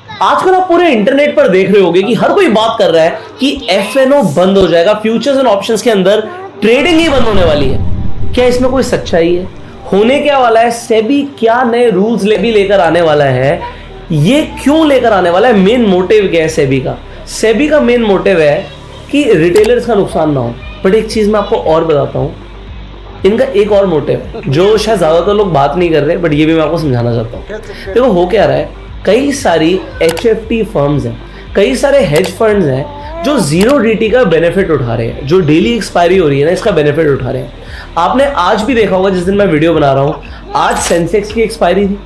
आजकल आप पूरे इंटरनेट पर देख रहे होंगे कि हर कोई बात कर रहा है कि एफएनओ बंद हो जाएगा, फ्यूचर्स एंड ऑप्शंस के अंदर ट्रेडिंग ही बंद होने वाली है। क्या इसमें कोई सच्चाई है? होने क्या वाला है? सेबी क्या नए रूल्स लेकर आने वाला है? ये क्यों लेकर आने वाला है? मेन मोटिव क्या है सेबी का? सेबी का मेन मोटिव है कि रिटेलर्स का नुकसान ना हो। बट एक चीज मैं आपको और बताता हूं, इनका एक और मोटिव है जो शायद ज्यादातर लोग बात नहीं कर रहे, बट ये भी मैं आपको समझाना चाहता हूँ। देखो हो क्या रहा है, कई सारी एचएफटी फर्म्स हैं, कई सारे हेज फंड्स हैं जो जीरो डीटी का बेनिफिट उठा रहे हैं, जो डेली एक्सपायरी हो रही है ना, इसका बेनिफिट उठा रहे हैं। आपने आज भी देखा होगा, जिस दिन मैं वीडियो बना रहा हूँ, आज सेंसेक्स की एक्सपायरी थी,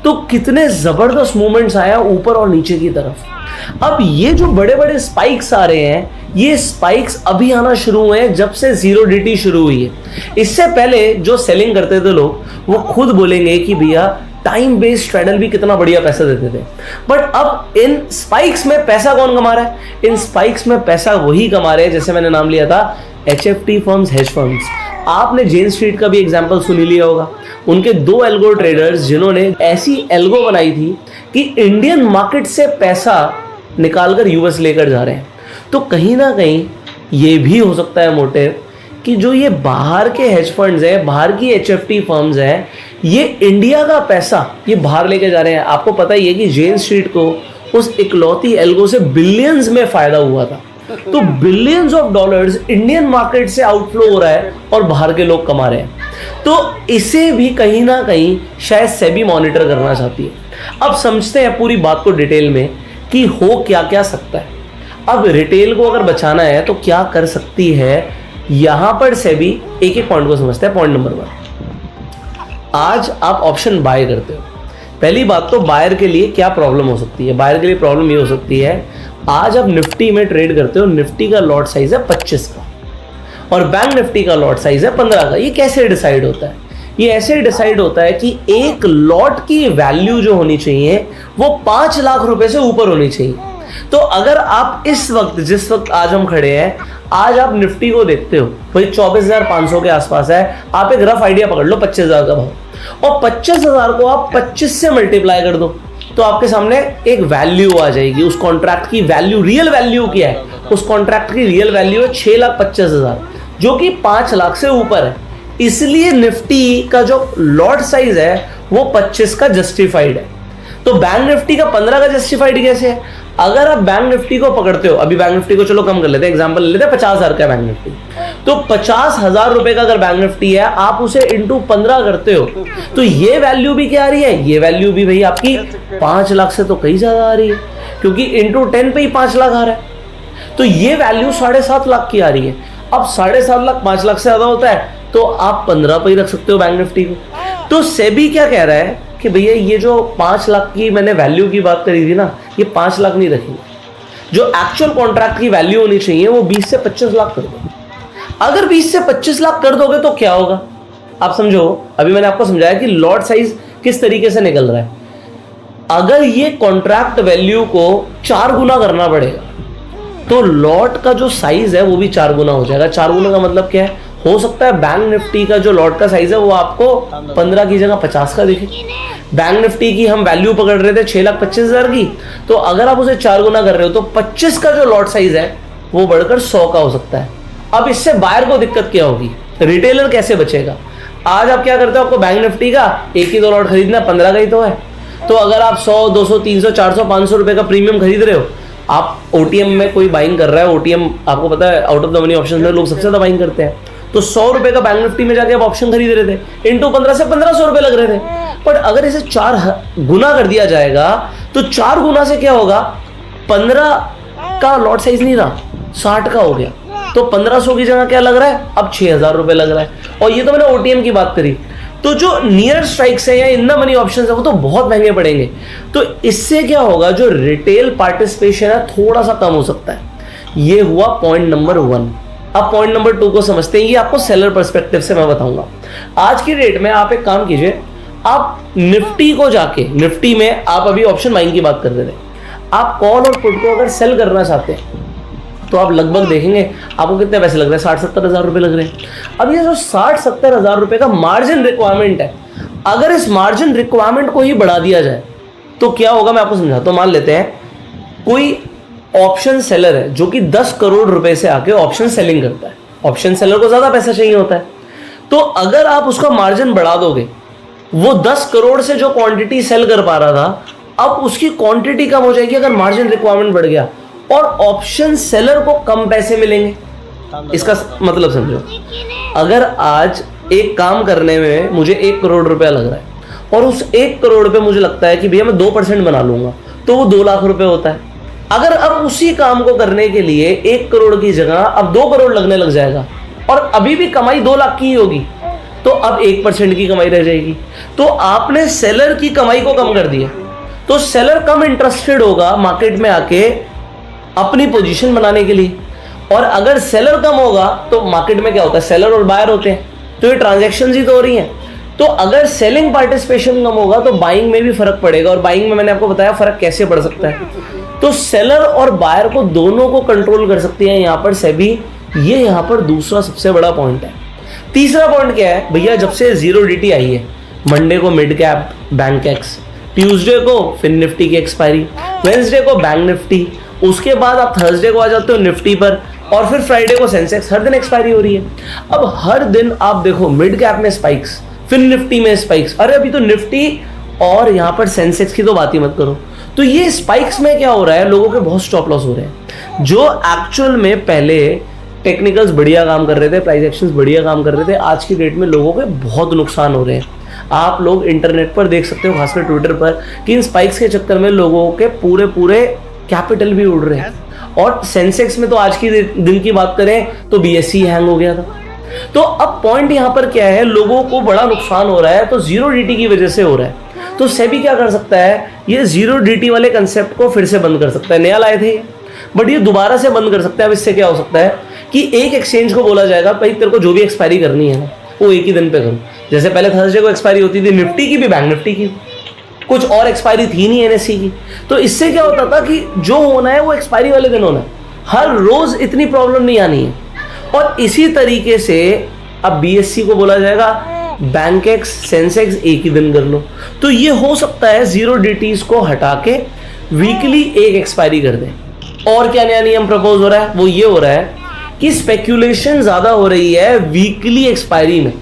तो कितने जबरदस्त मूवमेंट्स आया ऊपर और नीचे की तरफ। अब ये जो बड़े बड़े स्पाइक्स आ रहे हैं, ये स्पाइक्स अभी आना शुरू हुए हैं जब से जीरो डीटी शुरू हुई है। इससे पहले जो सेलिंग करते थे लोग, वो खुद बोलेंगे कि भैया टाइम बेस्ड स्ट्रैडल भी कितना बढ़िया पैसा देते थे। बट अब इन स्पाइक्स में पैसा कौन कमा रहा है? इन स्पाइक्स में पैसा वही कमा रहे हैं, जैसे मैंने नाम लिया था, एचएफटी फर्म्स, हेज फर्म्स। आपने जेन स्ट्रीट का भी एग्जांपल सुन ही लिया होगा, उनके 2 एल्गो ट्रेडर्स जिन्होंने ऐसी एल्गो बनाई थी कि इंडियन मार्केट से पैसा निकालकर यूएस लेकर जा रहे हैं। तो कहीं ना कहीं ये भी हो सकता है मोटिव कि जो ये बाहर के हेज फंड्स हैं, बाहर की एचएफटी फर्म्स हैं, ये इंडिया का पैसा ये बाहर लेके जा रहे हैं। आपको पता ही है कि जेन स्ट्रीट को उस इकलौती एल्गो से बिलियंस में फायदा हुआ था। तो billions of dollars Indian market से आउटफ्लो हो रहा है और बाहर के लोग कमा रहे हैं। तो इसे भी कहीं ना कहीं शायद सेबी मॉनिटर करना चाहती है। अब समझते हैं पूरी बात को डिटेल में कि हो क्या क्या सकता है। अब रिटेल को अगर बचाना है तो क्या कर सकती है, यहां पर सेबी एक एक पॉइंट को समझते हैं। पॉइंट नंबर 1, आज आप ऑप्शन बाय करते हो। पहली बात तो बायर के लिए क्या प्रॉब्लम हो सकती है? बायर के लिए प्रॉब्लम ये हो सकती है, आज आप निफ्टी में ट्रेड करते हो, निफ्टी का लॉट साइज है 25 का और बैंक निफ्टी का लॉट साइज है 15 का। ये कैसे डिसाइड होता है? ये ऐसे डिसाइड होता है कि एक लॉट की वैल्यू जो होनी चाहिए वो 5 लाख रुपए से ऊपर होनी चाहिए। तो अगर आप इस वक्त, जिस वक्त आज हम खड़े हैं, आज आप निफ्टी को देखते हो भाई 24,500 के आसपास है, आप एक रफ आइडिया पकड़ लो 25,000 का भाव, और 25,000 को आप 25 से मल्टीप्लाई कर दो तो आपके सामने एक वैल्यू आ जाएगी। उस कॉन्ट्रैक्ट की वैल्यू, रियल वैल्यू क्या है? उस कॉन्ट्रैक्ट की रियल वैल्यू है 6,25,000, जो कि 5 लाख से ऊपर है। इसलिए निफ्टी का जो लॉट साइज है वो 25 का जस्टिफाइड है। तो बैंक निफ्टी का 15 का जस्टिफाइड कैसे है? अगर आप बैंक निफ्टी को पकड़ते हो, अभी बैंक निफ्टी को चलो कम कर लेते हैं, एग्जांपल ले लेते हैं 50,000 का बैंक निफ्टी, तो 50,000 रुपए का अगर बैंक निफ्टी है, आप उसे इंटू 15 करते हो तो ये वैल्यू भी क्या आ रही है? ये वैल्यू भी भाई आपकी 5 लाख से तो कहीं ज्यादा आ रही है, क्योंकि इंटू 10 पे ही 5 लाख आ रहा है। तो ये वैल्यू 7.5 लाख की आ रही है। अब 7.5 लाख 5 लाख से ज्यादा होता है तो आप 15 पे ही रख सकते हो बैंक निफ्टी को। तो सेबी क्या कह रहा है कि भैया ये जो 5 लाख की मैंने वैल्यू की बात करी थी ना, ये 5 लाख नहीं रखेंगे, जो एक्चुअल कॉन्ट्रैक्ट की वैल्यू होनी चाहिए वो 20 से 25 लाख कर दो। अगर 20 से 25 लाख कर दोगे तो क्या होगा आप समझो। अभी मैंने आपको समझाया कि लॉट साइज किस तरीके से निकल रहा है। अगर ये कॉन्ट्रैक्ट वैल्यू को 4 गुना करना पड़ेगा तो लॉट का जो साइज है वो भी 4 गुना हो जाएगा। 4 गुना का मतलब क्या है? हो सकता है बैंक निफ्टी का जो लॉट का साइज है वो आपको 15 की जगह 50 का दिखे। बैंक निफ्टी की हम वैल्यू पकड़ रहे थे 6,25,000 की, तो अगर आप उसे 4 गुना कर रहे हो तो 25 का जो लॉट साइज है वो बढ़कर 100 का हो सकता है। अब इससे बायर को दिक्कत क्या होगी? रिटेलर कैसे बचेगा? आज आप क्या करते हो, आपको बैंक निफ्टी का एक ही 2 लॉट खरीदना, 15 का ही तो है। तो अगर आप 100, 200, 300, 400, 500 रुपए का प्रीमियम खरीद रहे हो, आप ओटीएम में कोई बाइंग कर रहा है, ओटीएम आपको पता है out of the money option में लोग सबसे ज्यादा बाइंग करते हैं, तो 100 रुपए का बैंक निफ्टी में जाके आप ऑप्शन खरीद रहे थे, इंटू 15 से 1500 रुपए लग रहे थे। बट अगर इसे 4 गुना कर दिया जाएगा तो 4 गुना से क्या होगा? 15 का लॉट साइज नहीं रहा, 60 का हो गया, तो 1500 की जगह क्या लग रहा है? अब 6,000 रुपए लग रहा है। और ये तो मैंने ओटीएम की बात करी। तो जो नियर स्ट्राइक्स है या इन द मनी ऑप्शंस है वो तो बहुत महंगे पड़ेंगे। तो इससे क्या होगा? जो रिटेल पार्टिसिपेशन है थोड़ा सा कम हो सकता है। ये हुआ पॉइंट नंबर 1। अब पॉइंट नंबर 2 को समझते हैं। ये आपको सेलर पर्सपेक्टिव से मैं बताऊंगा। आज की डेट में आप एक काम कीजिए, आप निफ्टी को जाके, निफ्टी में आप अभी ऑप्शन बाइंग की बात कर रहे थे, आप कॉल और पुट को अगर सेल करना चाहते हैं तो आप लगभग देखेंगे आपको कितने पैसे लग रहे हैं? 60-70 हज़ार रुपए लग रहे हैं। अब ये जो 60-70 हज़ार रुपए का मार्जिन रिक्वायरमेंट है, अगर इस मार्जिन रिक्वायरमेंट को ही बढ़ा दिया जाए तो क्या होगा मैं आपको समझाता हूं। मान लेते हैं कोई ऑप्शन सेलर है जो कि 10 करोड़ रुपए से आके ऑप्शन सेलिंग करता है। ऑप्शन सेलर को ज्यादा पैसा चाहिए होता है, तो अगर आप उसका मार्जिन बढ़ा दोगे, वो 10 करोड़ से जो क्वांटिटी सेल कर पा रहा था, अब उसकी क्वांटिटी कम हो जाएगी अगर मार्जिन रिक्वायरमेंट बढ़ गया, और ऑप्शन सेलर को कम पैसे मिलेंगे। इसका मतलब समझो, अगर आज एक काम करने में मुझे 1 करोड़ रुपया लग रहा है और उस 1 करोड़ पे मुझे लगता है कि भैया मैं 2% बना लूंगा, तो वो 2 लाख रुपए होता है। अगर अब उसी काम को करने के लिए 1 करोड़ की जगह अब 2 करोड़ लगने लग जाएगा और अभी भी कमाई 2 लाख की ही होगी, तो अब 1% की कमाई रह जाएगी। तो आपने सेलर की कमाई को कम कर दिया, तो सेलर कम इंटरेस्टेड होगा मार्केट में आके अपनी पोजीशन बनाने के लिए। और अगर सेलर कम होगा तो मार्केट में क्या होता है, सेलर और बायर होते हैं, तो ये ट्रांजैक्शंस ही तो हो रही हैं। तो अगर सेलिंग पार्टिसिपेशन कम होगा तो बाइंग में भी फर्क पड़ेगा, और बाइंग में मैंने आपको बताया फर्क कैसे पड़ सकता है। तो सेलर और बायर को दोनों को कंट्रोल कर सकती है यहाँ पर सेबी। ये यहाँ पर दूसरा सबसे बड़ा पॉइंट है। तीसरा पॉइंट क्या है भैया, जब से 0DT आई है, मंडे को mid cap bank x, Tuesday को फिन निफ्टी की एक्सपायरी, वेंसडे को बैंक निफ्टी, उसके बाद आप थर्सडे को आ जाते हो निफ्टी पर, और फिर फ्राइडे को सेंसेक्स, हर दिन एक्सपायरी हो रही है। अब हर दिन आप देखो मिड कैप में स्पाइक्स, फिर निफ्टी में स्पाइक्स, अरे अभी तो निफ्टी और यहां पर सेंसेक्स की तो बात ही मत करो। तो ये स्पाइक्स में क्या हो रहा है, लोगों के बहुत स्टॉप लॉस हो रहे हैं। जो एक्चुअल में पहले टेक्निकल्स बढ़िया काम कर रहे थे, प्राइस एक्शंस बढ़िया काम कर रहे थे, आज की डेट में लोगों के बहुत नुकसान हो रहे हैं। आप लोग इंटरनेट पर देख सकते हो, खासकर ट्विटर पर, कि इन स्पाइक्स के चक्कर में लोगों के पूरे कैपिटल भी उड़ रहे हैं। और सेंसेक्स में तो आज की दिन की बात करें तो BSE हैंग हो गया था। तो अब पॉइंट यहां पर क्या है, लोगों को बड़ा नुकसान हो रहा है, तो 0DT की वजह से हो रहा है। तो सेबी क्या कर सकता है, ये 0DT वाले कंसेप्ट को फिर से बंद कर सकता है। नया लाए थे बट ये दोबारा से बंद कर सकता है। अब इससे क्या हो सकता है कि एक एक्सचेंज को बोला जाएगा भाई तेरे को जो भी एक्सपायरी करनी है वो एक ही दिन पे करो। जैसे पहले थर्सडे को एक्सपायरी होती थी निफ्टी की भी, बैंक निफ्टी की, कुछ और एक्सपायरी थी नहीं NSE की। तो इससे क्या होता था कि जो होना है वो एक्सपायरी वाले दिन होना है, हर रोज इतनी प्रॉब्लम नहीं आनी है। और इसी तरीके से अब BSE को बोला जाएगा बैंक एक्स सेंसेक्स एक ही दिन कर लो। तो ये हो सकता है 0DTs को हटा के वीकली एक एक्सपायरी कर दें। और क्या नया नियम प्रपोज हो रहा है, वो ये हो रहा है कि स्पेक्यूलेशन ज्यादा हो रही है वीकली एक्सपायरी में,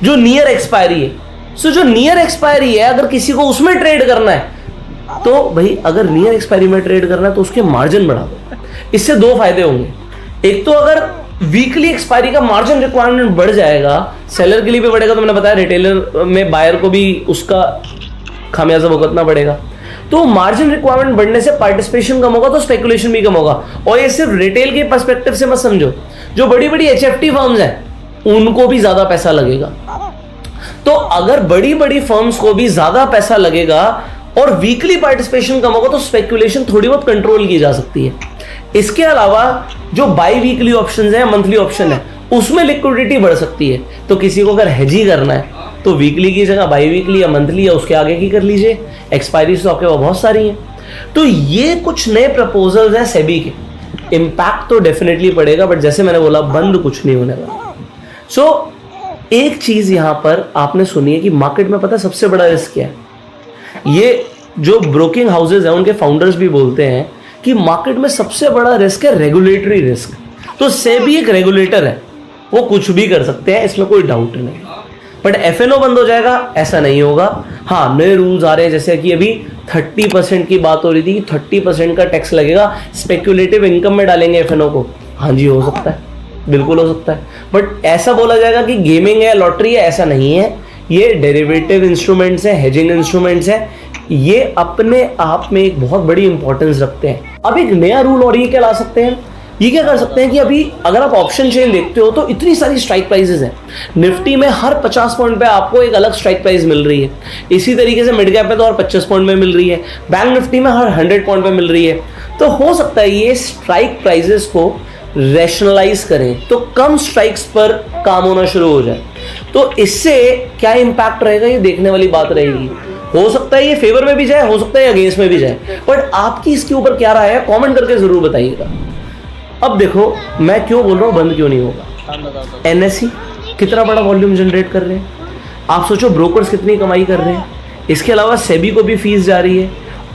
जो नियर एक्सपायरी है। सो जो नियर एक्सपायरी है, अगर किसी को उसमें ट्रेड करना है, तो भाई अगर नियर एक्सपायरी में ट्रेड करना है तो उसके मार्जिन बढ़ा दो। इससे 2 फायदे होंगे। एक तो अगर वीकली एक्सपायरी का मार्जिन रिक्वायरमेंट बढ़ जाएगा, सेलर के लिए भी बढ़ेगा, तो मैंने बताया रिटेलर में बायर को भी उसका खामियाजा भुगतना पड़ेगा। तो मार्जिन रिक्वायरमेंट बढ़ने से पार्टिसिपेशन कम होगा, तो स्पेकुलेशन भी कम होगा। और ये सिर्फ रिटेल के पर्सपेक्टिव से मत समझो, जो बड़ी बड़ी HFT फर्म्स हैं उनको भी ज्यादा पैसा लगेगा। तो अगर बड़ी बड़ी फर्म्स को भी ज्यादा पैसा लगेगा और वीकली पार्टिसिपेशन कम होगा, तो स्पेकुलेशन थोड़ी बहुत कंट्रोल की जा सकती है। इसके अलावा जो बाई वीकली ऑप्शन है, मंथली ऑप्शन है, उसमें लिक्विडिटी बढ़ सकती है। तो किसी को अगर हेज ही करना है तो वीकली की जगह बाई वीकली या मंथली या उसके आगे की कर लीजिए। एक्सपायरी तो आपके पास बहुत सारी है। तो ये कुछ नए प्रपोजल्स हैं सेबी के। इंपैक्ट तो डेफिनेटली पड़ेगा, बट जैसे मैंने बोला बंद कुछ नहीं होने वाला। सो एक चीज यहां पर आपने सुनी है कि मार्केट में पता है सबसे बड़ा रिस्क क्या है। ये जो ब्रोकिंग हाउसेज हैं उनके फाउंडर्स भी बोलते हैं कि मार्केट में सबसे बड़ा रिस्क है रेगुलेटरी रिस्क। तो सेबी एक रेगुलेटर है, वो कुछ भी कर सकते हैं, इसमें कोई डाउट नहीं। बट FNO बंद हो जाएगा ऐसा नहीं होगा। हाँ, नए रूल्स आ रहे हैं, जैसे कि अभी 30% की बात हो रही थी, 30% का टैक्स लगेगा, स्पेक्यूलेटिव इनकम में डालेंगे FNO को। हाँ जी, हो सकता है, बिल्कुल हो सकता है। बट ऐसा बोला जाएगा कि गेमिंग है, लॉटरी है, ऐसा नहीं है। ये डेरिवेटिव इंस्ट्रूमेंट्स हैं, हेजिंग इंस्ट्रूमेंट्स हैं, ये अपने आप में एक बहुत बड़ी इंपॉर्टेंस रखते हैं। अब एक नया रूल और ये क्या ला सकते हैं, ये क्या कर सकते हैं कि अभी अगर आप ऑप्शन चेन देखते हो तो इतनी सारी स्ट्राइक प्राइसेस हैं। निफ्टी में हर 50 पॉइंट पे आपको एक अलग स्ट्राइक प्राइस मिल रही है। इसी तरीके से मिड कैप पे तो हर 25 पॉइंट में मिल रही है, बैंक निफ्टी में हर 100 पॉइंट पे मिल रही है। तो हो सकता है ये स्ट्राइक प्राइसेस को रैशनलाइज करें तो कम स्ट्राइक्स पर काम होना शुरू हो जाए। तो इससे क्या इंपैक्ट रहेगा ये देखने वाली बात रहेगी। हो सकता है ये फेवर में भी जाए, हो सकता है अगेंस्ट में भी जाए, बट आपकी इसके ऊपर क्या राय है कमेंट करके जरूर बताइएगा। अब देखो मैं क्यों बोल रहा हूँ बंद क्यों नहीं होगा। NSE कितना बड़ा वॉल्यूम जनरेट कर रहे हैं, आप सोचो ब्रोकर्स कितनी कमाई कर रहे हैं, इसके अलावा सेबी को भी फीस जा रही है,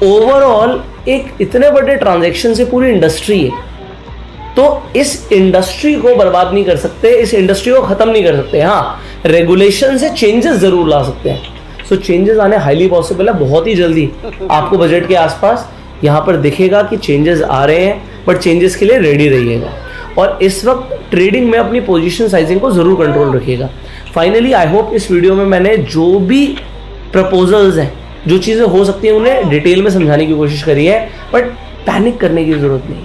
ओवरऑल एक इतने बड़े ट्रांजैक्शन से पूरी इंडस्ट्री है, तो इस इंडस्ट्री को बर्बाद नहीं कर सकते, इस इंडस्ट्री को खत्म नहीं कर सकते। हाँ, रेगुलेशन से चेंजेस जरूर ला सकते हैं। सो चेंजेस आने हाईली पॉसिबल है, बहुत ही जल्दी आपको बजट के आसपास यहाँ पर दिखेगा कि चेंजेस आ रहे हैं, बट चेंजेस के लिए रेडी रहिएगा। और इस वक्त ट्रेडिंग में अपनी पोजीशन साइजिंग को जरूर कंट्रोल रखिएगा। फाइनली आई होप इस वीडियो में मैंने जो भी प्रपोजल्स हैं, जो चीज़ें हो सकती हैं, उन्हें डिटेल में समझाने की कोशिश करी है, बट पैनिक करने की जरूरत नहीं।